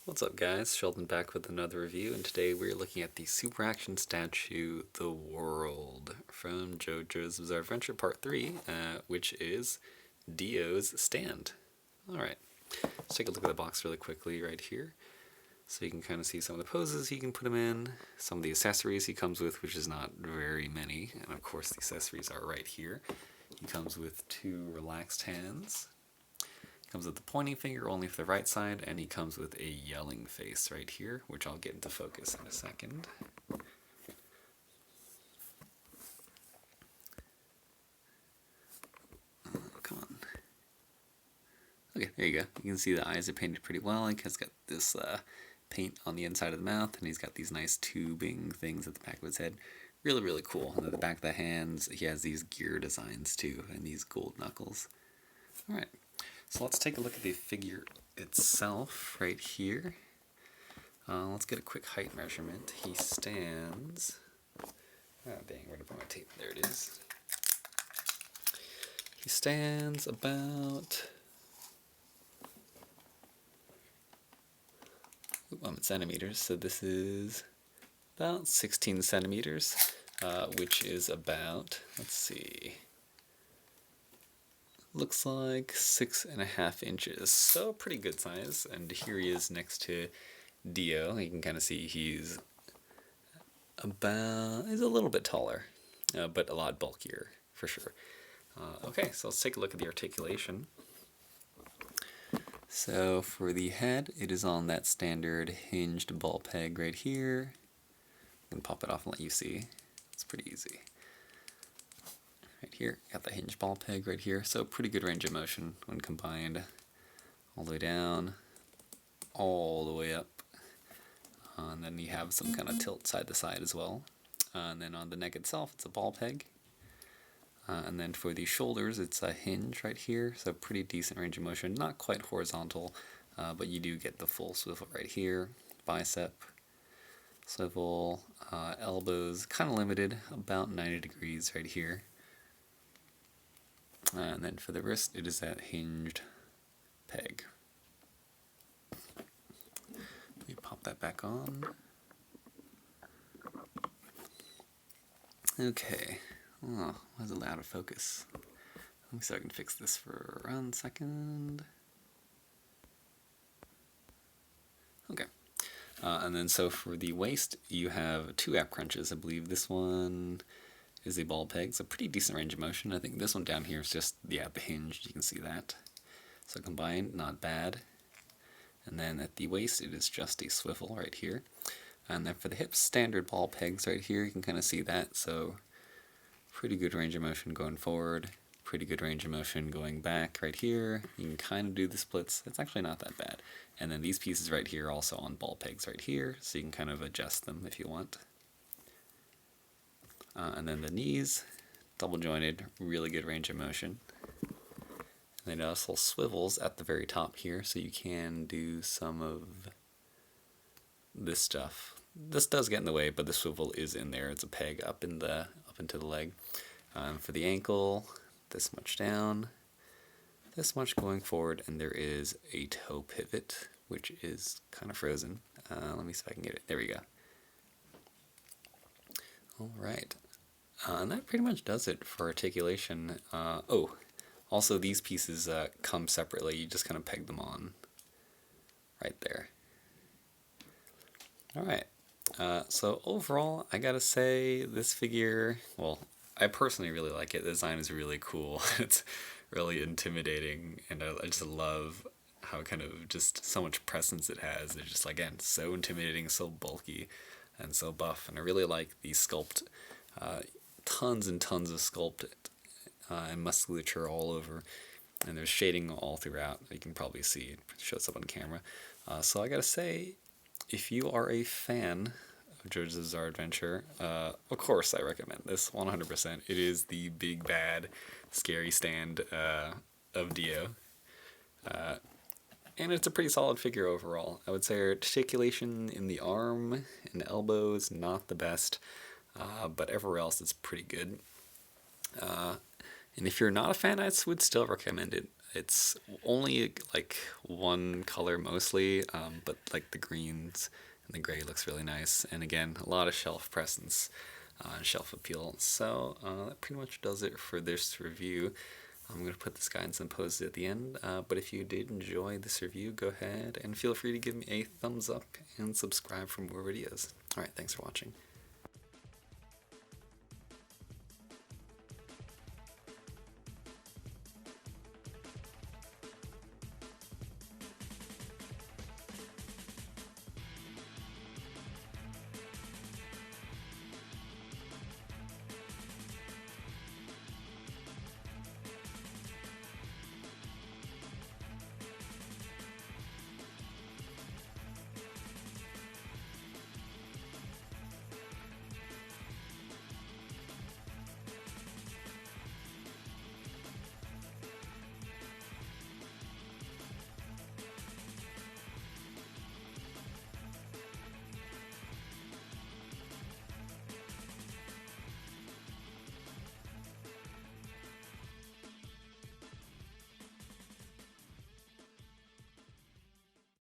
What's up guys, Sheldon back with another review, and today we're looking at the Super Action statue, The World, from Jojo's Bizarre Adventure Part 3, which is Dio's stand. Alright, let's take a look at the box really quickly right here. So you can kind of see some of the poses he can put him in, some of the accessories he comes with, which is not very many, and of course the accessories are right here. He comes with 2 relaxed hands. Comes with the pointing finger only for the right side, and he comes with a yelling face right here, which I'll get into focus in a second. Come on. Okay, there you go. You can see the eyes are painted pretty well. He has got this paint on the inside of the mouth, and he's got these nice tubing things at the back of his head. Really, really cool. And at the back of the hands, he has these gear designs too, and these gold knuckles. Alright. So let's take a look at the figure itself right here. Let's get a quick height measurement. He stands... Oh dang, where did I put my tape? There it is. He stands about... I'm in centimeters, so this is about 16 centimeters, which is about, let's see... looks like 6.5 inches, so pretty good size. And here he is next to Dio. You can kind of see he's a little bit taller, but a lot bulkier for sure. Okay, so let's take a look at the articulation. So for the head, it is on that standard hinged ball peg right here. I can pop it off and let you see. It's pretty easy. Right here, got the hinge ball peg right here, so pretty good range of motion when combined. All the way down, all the way up, and then you have some kind of tilt side to side as well. And then on the neck itself, it's a ball peg. And then for the shoulders, it's a hinge right here, so pretty decent range of motion. Not quite horizontal, but you do get the full swivel right here. Bicep, swivel, elbows, kind of limited, about 90 degrees right here. And then for the wrist, it is that hinged peg. Let me pop that back on. Okay. Oh, why is it out of focus? Let me see if I can fix this for around a second. Okay. And then so for the waist, you have 2 ab crunches. I believe this one is a ball peg, so pretty decent range of motion. I think this one down here is just, yeah, the hinge, you can see that. So combined, not bad. And then at the waist, it is just a swivel right here. And then for the hips, standard ball pegs right here, you can kind of see that. So pretty good range of motion going forward, pretty good range of motion going back right here. You can kind of do the splits. It's actually not that bad. And then these pieces right here are also on ball pegs right here, so you can kind of adjust them if you want. And then the knees, double jointed, really good range of motion. And then it also swivels at the very top here, so you can do some of this stuff. This does get in the way, but the swivel is in there. It's a peg up into the leg. For the ankle, this much down, this much going forward, and there is a toe pivot, which is kind of frozen. Let me see if I can get it. There we go. All right. And that pretty much does it for articulation. Oh, also these pieces come separately. You just kind of peg them on right there. Alright, so overall, I gotta say, this figure, well, I personally really like it. The design is really cool. It's really intimidating, and I just love how kind of just so much presence it has. It's just, again, so intimidating, so bulky, and so buff. And I really like the sculpt. Tons and tons of sculpt and musculature all over, and there's shading all throughout. You can probably see it shows up on camera. So I gotta say, if you are a fan of Jojo's Bizarre Adventure, of course I recommend this 100%. It is the big bad scary stand of Dio. And it's a pretty solid figure overall. I would say articulation in the arm and elbow is not the best. But everywhere else it's pretty good. And if you're not a fan, I would still recommend it. It's only like one color mostly, but like the greens and the gray looks really nice. And again, a lot of shelf presence and shelf appeal. So that pretty much does it for this review. I'm going to put this guidance and post it at the end, but if you did enjoy this review, go ahead and feel free to give me a thumbs up and subscribe for more videos. Alright, thanks for watching.